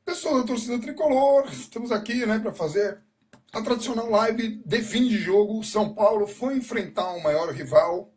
Pessoal da torcida tricolor, estamos aqui, né, para fazer a tradicional live de fim de jogo. São Paulo foi enfrentar o maior rival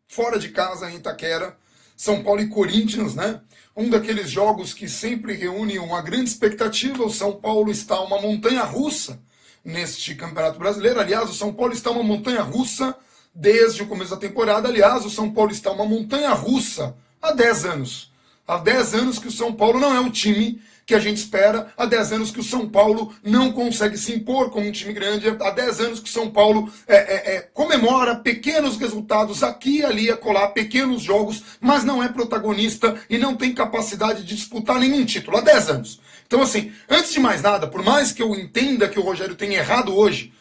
fora de casa em Itaquera. São Paulo e Corinthians, né? Um daqueles jogos que sempre reúne uma grande expectativa. O São Paulo está uma montanha-russa neste Campeonato Brasileiro. Aliás, o São Paulo está uma montanha-russa desde o começo da temporada. Aliás, o São Paulo está uma montanha-russa há 10 anos. Há 10 anos que o São Paulo não é o time que a gente espera, há 10 anos que o São Paulo não consegue se impor como um time grande, há 10 anos que o São Paulo comemora pequenos resultados aqui e ali, acolá, pequenos jogos, mas não é protagonista e não tem capacidade de disputar nenhum título, há 10 anos. Então assim, antes de mais nada, por mais que eu entenda que o Rogério tenha errado hoje,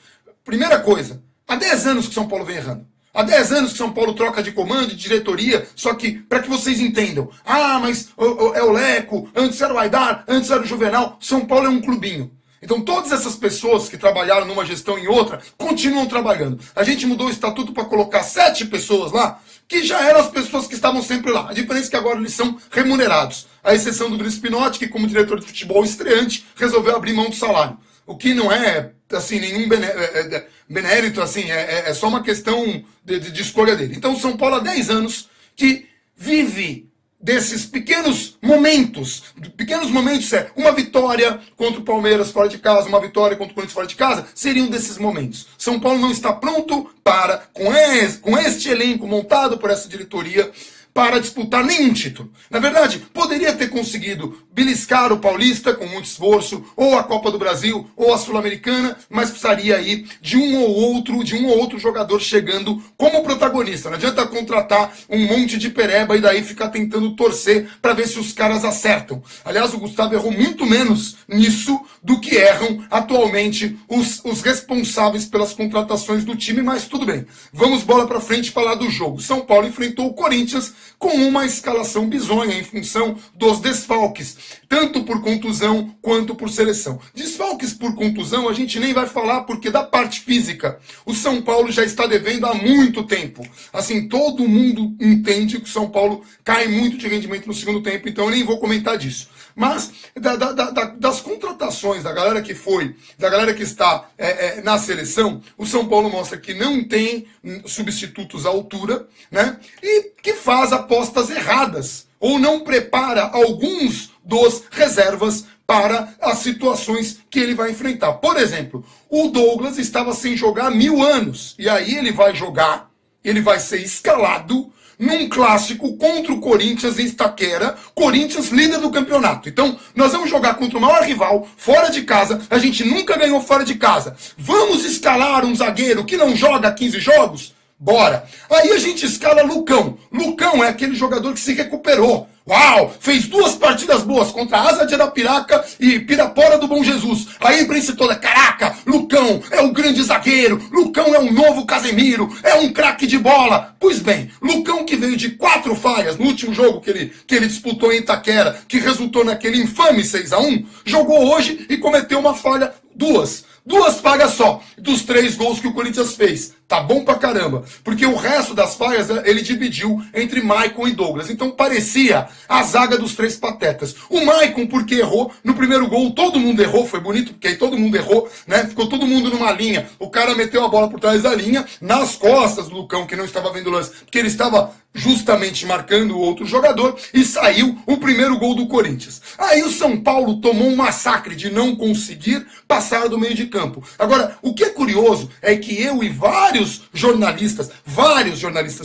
primeira coisa, há 10 anos que o São Paulo vem errando. Há 10 anos que São Paulo troca de comando, de diretoria, só que, para que vocês entendam, mas é o Leco, antes era o Aidar, antes era o Juvenal, São Paulo é um clubinho. Então todas essas pessoas que trabalharam numa gestão e em outra, continuam trabalhando. A gente mudou o estatuto para colocar 7 pessoas lá, que já eram as pessoas que estavam sempre lá. A diferença é que agora eles são remunerados. A exceção do Bruno Spinotti, que como diretor de futebol estreante, resolveu abrir mão do salário. O que não é, assim, nenhum benérito, assim, é só uma questão de escolha dele. Então o São Paulo há 10 anos que vive desses pequenos momentos uma vitória contra o Palmeiras fora de casa, uma vitória contra o Corinthians fora de casa, seriam desses momentos. São Paulo não está pronto para, com este elenco montado por essa diretoria, para disputar nenhum título. Na verdade, poderia ter conseguido beliscar o Paulista com muito esforço, ou a Copa do Brasil, ou a Sul-Americana, mas precisaria aí de um ou outro jogador chegando como protagonista. Não adianta contratar um monte de pereba e daí ficar tentando torcer para ver se os caras acertam. Aliás, o Gustavo errou muito menos nisso do que erram atualmente os responsáveis pelas contratações do time, mas tudo bem. Vamos bola para frente falar do jogo. São Paulo enfrentou o Corinthians com uma escalação bizonha em função dos desfalques, tanto por contusão quanto por seleção. Desfalques por contusão a gente nem vai falar, porque da parte física o São Paulo já está devendo há muito tempo. Assim, todo mundo entende que o São Paulo cai muito de rendimento no segundo tempo, então eu nem vou comentar disso. Mas das contratações da galera que foi, da galera que está na seleção, o São Paulo mostra que não tem substitutos à altura, né? E que faz apostas erradas, ou não prepara alguns dos reservas para as situações que ele vai enfrentar. Por exemplo, o Douglas estava sem jogar há 1000 anos, e aí ele vai jogar, ele vai ser escalado num clássico contra o Corinthians em Itaquera, Corinthians líder do campeonato. Então, nós vamos jogar contra o maior rival, fora de casa, a gente nunca ganhou fora de casa. Vamos escalar um zagueiro que não joga 15 jogos? Bora! Aí a gente escala Lucão. Lucão é aquele jogador que se recuperou. Uau! Fez 2 partidas boas contra a Asa de Arapiraca e Pirapora do Bom Jesus. Aí a imprensa toda, caraca, Lucão é o grande zagueiro, Lucão é um novo Casemiro, é um craque de bola. Pois bem, Lucão que veio de 4 falhas no último jogo que ele disputou em Itaquera, que resultou naquele infame 6-1, jogou hoje e cometeu uma falha, 2 falhas só, dos 3 gols que o Corinthians fez. Tá bom pra caramba. Porque o resto das falhas ele dividiu entre Maicon e Douglas. Então parecia a zaga dos 3 patetas. O Maicon, porque errou, no primeiro gol todo mundo errou, foi bonito, porque aí todo mundo errou, né? Ficou todo mundo numa linha. O cara meteu a bola por trás da linha, nas costas do Lucão, que não estava vendo o lance, porque ele estava justamente marcando o outro jogador, e saiu o primeiro gol do Corinthians. Aí o São Paulo tomou um massacre de não conseguir passar do meio de campo. Agora, o que é curioso é que eu e vários jornalistas,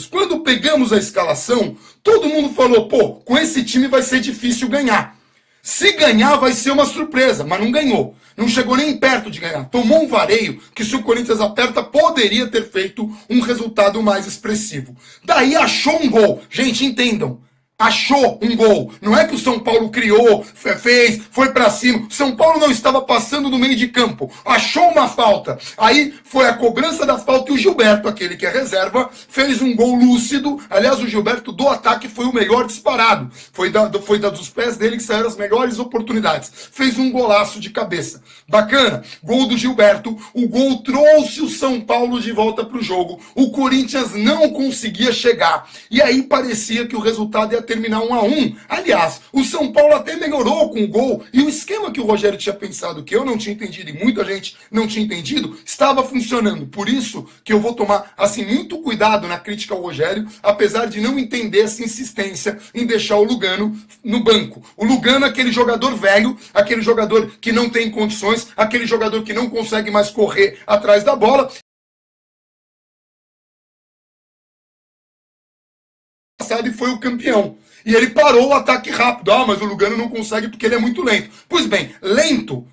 quando pegamos a escalação, todo mundo falou, pô, com esse time vai ser difícil ganhar. Se ganhar vai ser uma surpresa, mas não ganhou. Não chegou nem perto de ganhar. Tomou um vareio que, se o Corinthians aperta, poderia ter feito um resultado mais expressivo. Daí achou um gol. Gente, entendam. Achou um gol. Não é que o São Paulo criou, fez, foi pra cima. O São Paulo não estava passando no meio de campo. Achou uma falta. Aí foi a cobrança da falta e o Gilberto, aquele que é reserva, fez um gol lúcido. Aliás, o Gilberto do ataque foi o melhor disparado. Foi dos pés dele que saíram as melhores oportunidades. Fez um golaço de cabeça. Bacana. Gol do Gilberto. O gol trouxe o São Paulo de volta pro jogo. O Corinthians não conseguia chegar. E aí parecia que o resultado ia terminar 1-1. Aliás, o São Paulo até melhorou com o gol, e o esquema que o Rogério tinha pensado, que eu não tinha entendido e muita gente não tinha entendido, estava funcionando. Por isso que eu vou tomar assim muito cuidado na crítica ao Rogério, apesar de não entender essa insistência em deixar o Lugano no banco. O Lugano é aquele jogador velho, aquele jogador que não tem condições, aquele jogador que não consegue mais correr atrás da bola. E foi o campeão. E ele parou o ataque rápido. Ah, mas o Lugano não consegue porque ele é muito lento. Pois bem, lento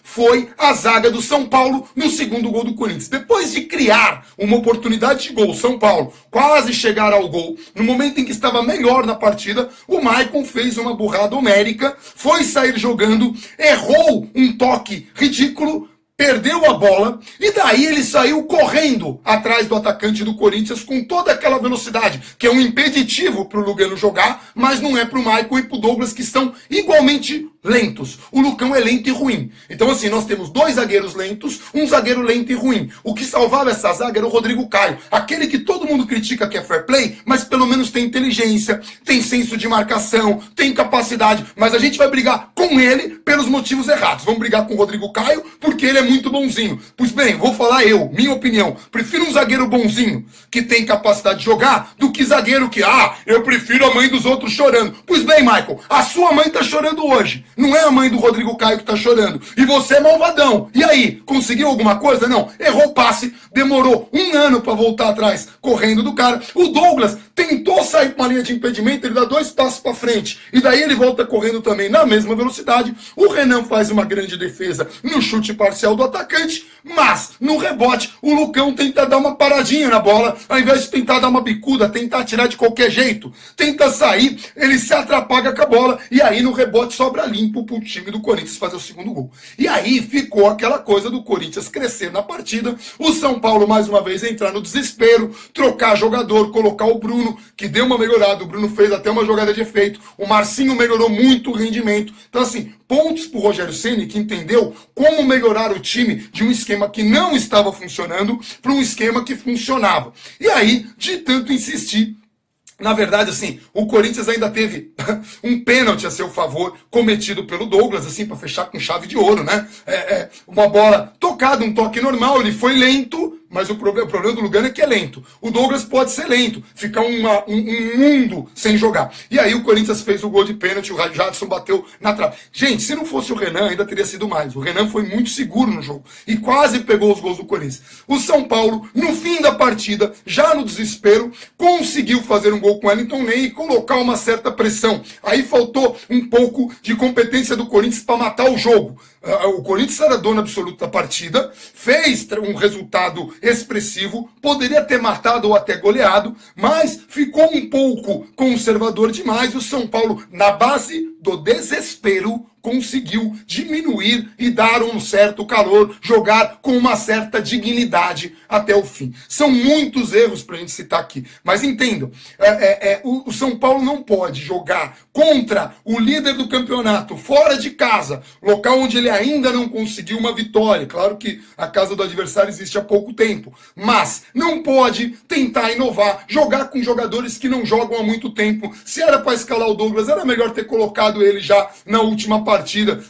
foi a zaga do São Paulo no segundo gol do Corinthians. Depois de criar uma oportunidade de gol, São Paulo quase chegar ao gol, no momento em que estava melhor na partida, o Maicon fez uma burrada homérica, foi sair jogando, errou um toque ridículo, perdeu a bola, e daí ele saiu correndo atrás do atacante do Corinthians com toda aquela velocidade, que é um impeditivo para o Lugano jogar, mas não é para o Maicon e para o Douglas, que estão igualmente lentos. O Lucão é lento e ruim. Então assim, nós temos dois zagueiros lentos, um zagueiro lento e ruim. O que salvava essa zaga era o Rodrigo Caio, aquele que todo mundo critica que é fair play, mas pelo menos tem inteligência, tem senso de marcação, tem capacidade, mas a gente vai brigar com ele pelos motivos errados. Vamos brigar com o Rodrigo Caio porque ele é muito bonzinho. Pois bem, vou falar eu, minha opinião. Prefiro um zagueiro bonzinho, que tem capacidade de jogar, do que zagueiro que, eu prefiro a mãe dos outros chorando. Pois bem, Michael, a sua mãe tá chorando hoje. Não é a mãe do Rodrigo Caio que tá chorando. E você é malvadão. E aí, conseguiu alguma coisa? Não. Errou o passe, demorou 1 ano pra voltar atrás, correndo do cara. O Douglas tentou sair com uma linha de impedimento, ele dá 2 passos pra frente. E daí ele volta correndo também na mesma velocidade. O Renan faz uma grande defesa no chute parcial do atacante, mas no rebote o Lucão tenta dar uma paradinha na bola, ao invés de tentar dar uma bicuda, tentar tirar de qualquer jeito, tenta sair, ele se atrapalha com a bola, e aí no rebote sobra limpo pro time do Corinthians fazer o segundo gol. E aí ficou aquela coisa do Corinthians crescer na partida, o São Paulo mais uma vez entrar no desespero, trocar jogador, colocar o Bruno, que deu uma melhorada, o Bruno fez até uma jogada de efeito, o Marcinho melhorou muito o rendimento. Então assim, pontos pro Rogério Ceni, que entendeu como melhorar o time de um esquema que não estava funcionando para um esquema que funcionava. E aí, de tanto insistir, na verdade, assim, o Corinthians ainda teve um pênalti a seu favor, cometido pelo Douglas, assim, para fechar com chave de ouro, né? Uma bola tocada, um toque normal, ele foi lento, mas o problema do Lugano é que é lento. O Douglas pode ser lento, ficar um mundo sem jogar. E aí o Corinthians fez o gol de pênalti, o Jadson bateu na trave. Gente, se não fosse o Renan, ainda teria sido mais. O Renan foi muito seguro no jogo e quase pegou os gols do Corinthians. O São Paulo, no fim da partida, já no desespero, conseguiu fazer um gol com o Wellington Ney e colocar uma certa pressão. Aí faltou um pouco de competência do Corinthians para matar o jogo. O Corinthians era dono absoluto da partida, fez um resultado expressivo, poderia ter matado ou até goleado, mas ficou um pouco conservador demais. O São Paulo, na base do desespero, conseguiu diminuir e dar um certo calor, jogar com uma certa dignidade até o fim. São muitos erros para a gente citar aqui, mas entendam, o São Paulo não pode jogar contra o líder do campeonato, fora de casa, local onde ele ainda não conseguiu uma vitória. Claro que a casa do adversário existe há pouco tempo, mas não pode tentar inovar, jogar com jogadores que não jogam há muito tempo. Se era para escalar o Douglas, era melhor ter colocado ele já na última partida,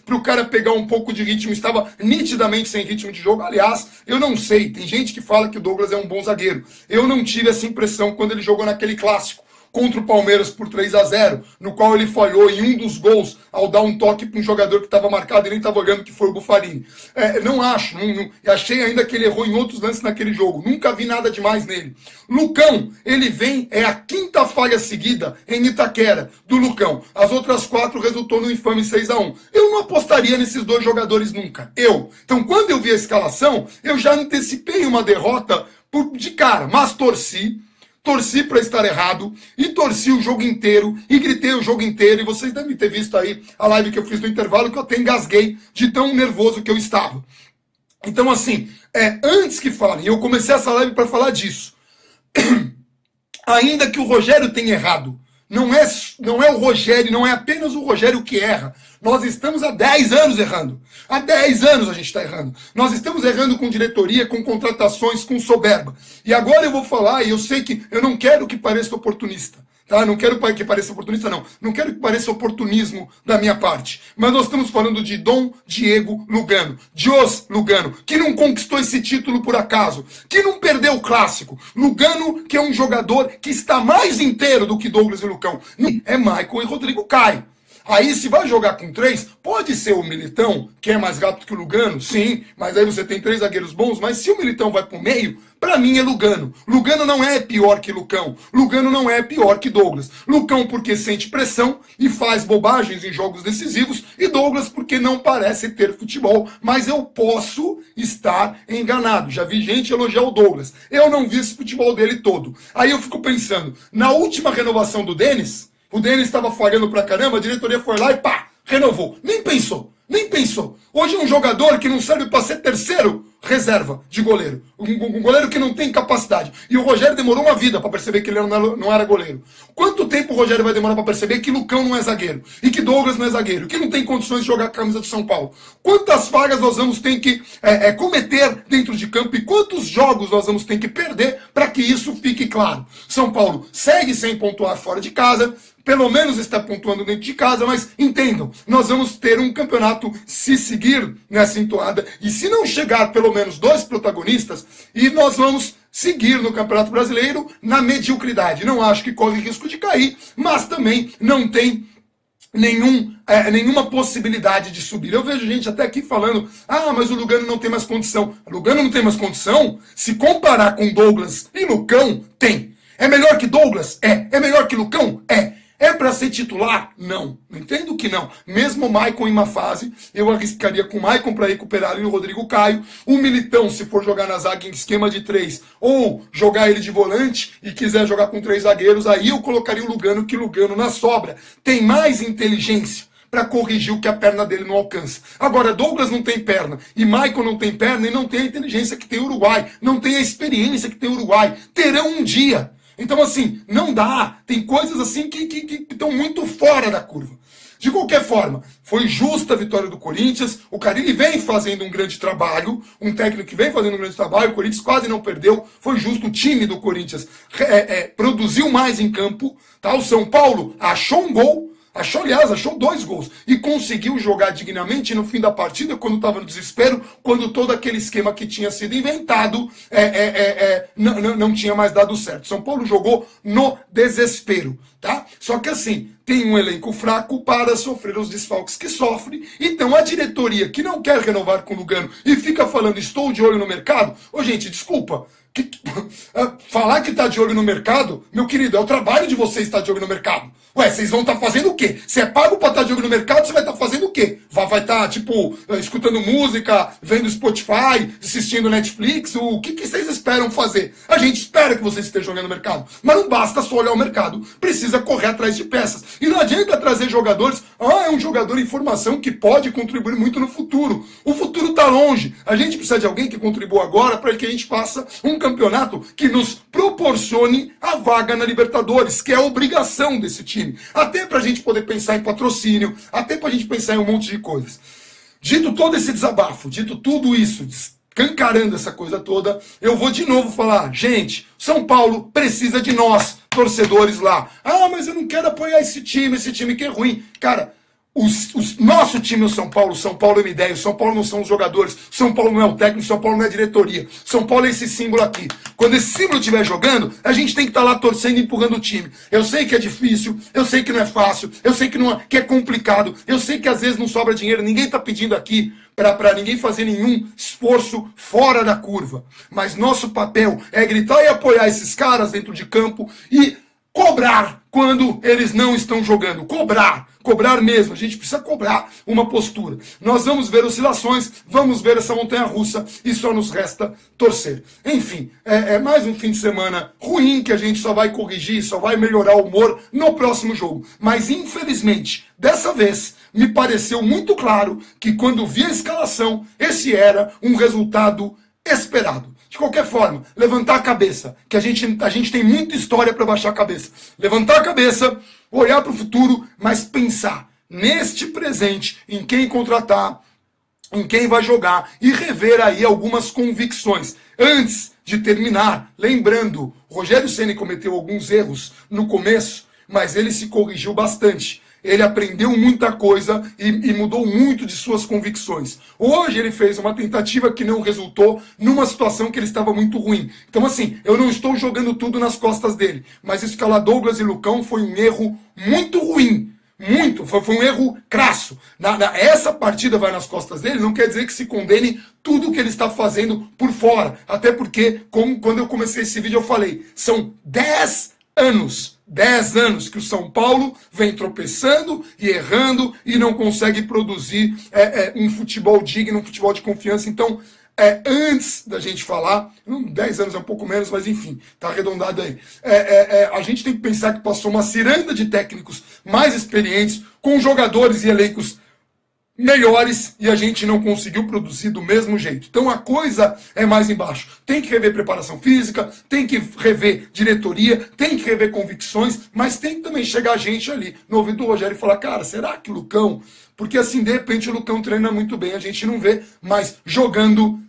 para o cara pegar um pouco de ritmo. Estava nitidamente sem ritmo de jogo. Aliás, eu não sei, tem gente que fala que o Douglas é um bom zagueiro. Eu não tive essa impressão quando ele jogou naquele clássico contra o Palmeiras por 3-0, no qual ele falhou em um dos gols ao dar um toque para um jogador que estava marcado e nem estava olhando, que foi o Buffarini. Não acho, achei ainda que ele errou em outros lances naquele jogo, nunca vi nada demais nele. Lucão, ele vem, é a 5ª falha seguida em Itaquera do Lucão. As outras 4 resultou no infame 6-1. Eu não apostaria nesses 2 jogadores nunca, Então quando eu vi a escalação, eu já antecipei uma derrota de cara, mas torci para estar errado, e torci o jogo inteiro, e gritei o jogo inteiro, e vocês devem ter visto aí a live que eu fiz no intervalo, que eu até engasguei de tão nervoso que eu estava. Então assim, antes que falem, eu comecei essa live para falar disso. Ainda que o Rogério tenha errado, não é o Rogério, não é apenas o Rogério que erra. Nós estamos há 10 anos errando. Há 10 anos a gente está errando. Nós estamos errando com diretoria, com contratações, com soberba. E agora eu vou falar, e eu sei que eu não quero que pareça oportunista, Tá? Não quero que pareça oportunista, não. Não quero que pareça oportunismo da minha parte. Mas nós estamos falando de Dom Diego Lugano. Jos Lugano, que não conquistou esse título por acaso. Que não perdeu o clássico. Lugano, que é um jogador que está mais inteiro do que Douglas e Lucão. É Maicon e Rodrigo Caio. Aí, se vai jogar com 3, pode ser o Militão, que é mais rápido que o Lugano, sim, mas aí você tem 3 zagueiros bons, mas se o Militão vai pro meio, pra mim é Lugano. Lugano não é pior que Lucão. Lugano não é pior que Douglas. Lucão porque sente pressão e faz bobagens em jogos decisivos, e Douglas porque não parece ter futebol, mas eu posso estar enganado. Já vi gente elogiar o Douglas. Eu não vi esse futebol dele todo. Aí eu fico pensando, na última renovação do Denis, o Denis estava falhando pra caramba, a diretoria foi lá e pá, renovou. Nem pensou, nem pensou. Hoje é um jogador que não serve para ser terceiro reserva de goleiro. Um goleiro que não tem capacidade. E o Rogério demorou uma vida para perceber que ele não era goleiro. Quanto tempo o Rogério vai demorar para perceber que Lucão não é zagueiro? E que Douglas não é zagueiro? Que não tem condições de jogar a camisa do São Paulo? Quantas falhas nós vamos ter que cometer dentro de campo? E quantos jogos nós vamos ter que perder para que isso fique claro? São Paulo segue sem pontuar fora de casa, pelo menos está pontuando dentro de casa, mas entendam, nós vamos ter um campeonato se seguir nessa entoada, e se não chegar pelo menos 2 protagonistas, e nós vamos seguir no Campeonato Brasileiro na mediocridade. Não acho que corre risco de cair, mas também não tem nenhuma possibilidade de subir. Eu vejo gente até aqui falando, mas o Lugano não tem mais condição. O Lugano não tem mais condição? Se comparar com Douglas e Lucão, tem. É melhor que Douglas? É. É melhor que Lucão? É. É para ser titular? Não. Entendo que não. Mesmo o Maicon em uma fase, eu arriscaria com o Maicon para recuperar ali o Rodrigo Caio. O Militão, se for jogar na zaga em esquema de 3, ou jogar ele de volante e quiser jogar com 3 zagueiros, aí eu colocaria o Lugano, que Lugano na sobra tem mais inteligência para corrigir o que a perna dele não alcança. Agora, Douglas não tem perna, e Maicon não tem perna, e não tem a inteligência que tem o Uruguai, não tem a experiência que tem o Uruguai. Terão um dia. Então, assim, não dá. Tem coisas assim que estão muito fora da curva. De qualquer forma, foi justa a vitória do Corinthians. O Carille vem fazendo um grande trabalho. Um técnico que vem fazendo um grande trabalho. O Corinthians quase não perdeu. Foi justo. O time do Corinthians produziu mais em campo. Tá? O São Paulo achou um gol. Achou 2 gols e conseguiu jogar dignamente no fim da partida, quando estava no desespero, quando todo aquele esquema que tinha sido inventado não tinha mais dado certo. São Paulo jogou no desespero, tá? Só que assim, tem um elenco fraco para sofrer os desfalques que sofre, então a diretoria que não quer renovar com o Lugano e fica falando, estou de olho no mercado, gente, desculpa, falar que está de olho no mercado, meu querido, é o trabalho de vocês estar de olho no mercado. Ué, vocês vão estar fazendo o quê? Você é pago para estar de olho no mercado, você vai estar fazendo o quê? Vai estar, escutando música, vendo Spotify, assistindo Netflix? O que vocês esperam fazer? A gente espera que vocês estejam olhando o mercado. Mas não basta só olhar o mercado. Precisa correr atrás de peças. E não adianta trazer jogadores, é um jogador em formação que pode contribuir muito no futuro. O futuro está longe. A gente precisa de alguém que contribua agora para que a gente faça um campeonato que nos proporcione a vaga na Libertadores, que é a obrigação desse time. Até pra gente poder pensar em patrocínio, até pra gente pensar em um monte de coisas. Dito todo esse desabafo, dito tudo isso, escancarando essa coisa toda, eu vou de novo falar, gente, São Paulo precisa de nós, torcedores lá. Mas eu não quero apoiar esse time que é ruim. Cara, nosso time é o São Paulo é uma ideia, o São Paulo não são os jogadores, São Paulo não é o técnico, São Paulo não é a diretoria, São Paulo é esse símbolo aqui. Quando esse símbolo estiver jogando, a gente tem que estar lá torcendo e empurrando o time. Eu sei que é difícil, eu sei que não é fácil, eu sei que é complicado, eu sei que às vezes não sobra dinheiro, ninguém está pedindo aqui para ninguém fazer nenhum esforço fora da curva. Mas nosso papel é gritar e apoiar esses caras dentro de campo e cobrar quando eles não estão jogando. Cobrar mesmo. A gente precisa cobrar uma postura. Nós vamos ver oscilações, vamos ver essa montanha-russa e só nos resta torcer. Enfim, é mais um fim de semana ruim que a gente só vai corrigir, só vai melhorar o humor no próximo jogo. Mas, infelizmente, dessa vez, me pareceu muito claro que quando vi a escalação, esse era um resultado esperado. De qualquer forma, levantar a cabeça, que a gente tem muita história para baixar a cabeça. Levantar a cabeça, olhar para o futuro, mas pensar neste presente, em quem contratar, em quem vai jogar e rever aí algumas convicções. Antes de terminar, lembrando, o Rogério Ceni cometeu alguns erros no começo, mas ele se corrigiu bastante. Ele aprendeu muita coisa e mudou muito de suas convicções. Hoje ele fez uma tentativa que não resultou numa situação que ele estava muito ruim. Então assim, eu não estou jogando tudo nas costas dele, mas escalar Douglas e Lucão foi um erro muito ruim. Muito, foi um erro crasso. Essa partida vai nas costas dele, não quer dizer que se condene tudo que ele está fazendo por fora. Até porque, quando eu comecei esse vídeo, eu falei, são 10 anos que o São Paulo vem tropeçando e errando e não consegue produzir um futebol digno, um futebol de confiança. Então, antes da gente falar, 10 anos é um pouco menos, mas enfim, tá arredondado aí. A gente tem que pensar que passou uma ciranda de técnicos mais experientes, com jogadores e elencos melhores, e a gente não conseguiu produzir do mesmo jeito. Então a coisa é mais embaixo. Tem que rever preparação física, tem que rever diretoria, tem que rever convicções, mas tem que também chegar gente ali no ouvido do Rogério e falar, cara, será que o Lucão... Porque assim, de repente o Lucão treina muito bem, a gente não vê, mas jogando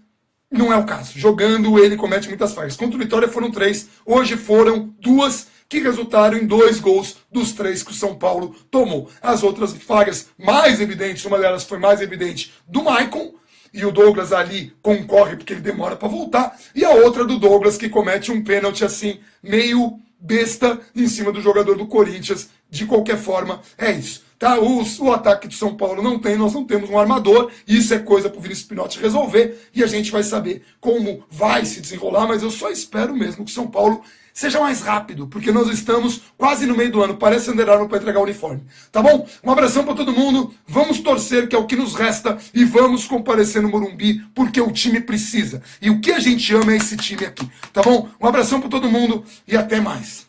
não é o caso. Jogando ele comete muitas falhas. Contra o Vitória foram 3, hoje foram 2, que resultaram em 2 gols dos 3 que o São Paulo tomou. As outras falhas mais evidentes, uma delas foi mais evidente do Maicon, e o Douglas ali concorre porque ele demora para voltar, e a outra do Douglas que comete um pênalti assim, meio besta em cima do jogador do Corinthians. De qualquer forma, é isso. Tá? O ataque do São Paulo nós não temos um armador, isso é coisa pro Vinícius Pinotti resolver, e a gente vai saber como vai se desenrolar, mas eu só espero mesmo que o São Paulo seja mais rápido, porque nós estamos quase no meio do ano, parece Underarmour para entregar o uniforme. Tá bom? Um abração para todo mundo, vamos torcer, que é o que nos resta, e vamos comparecer no Morumbi, porque o time precisa. E o que a gente ama é esse time aqui, tá bom? Um abração para todo mundo e até mais.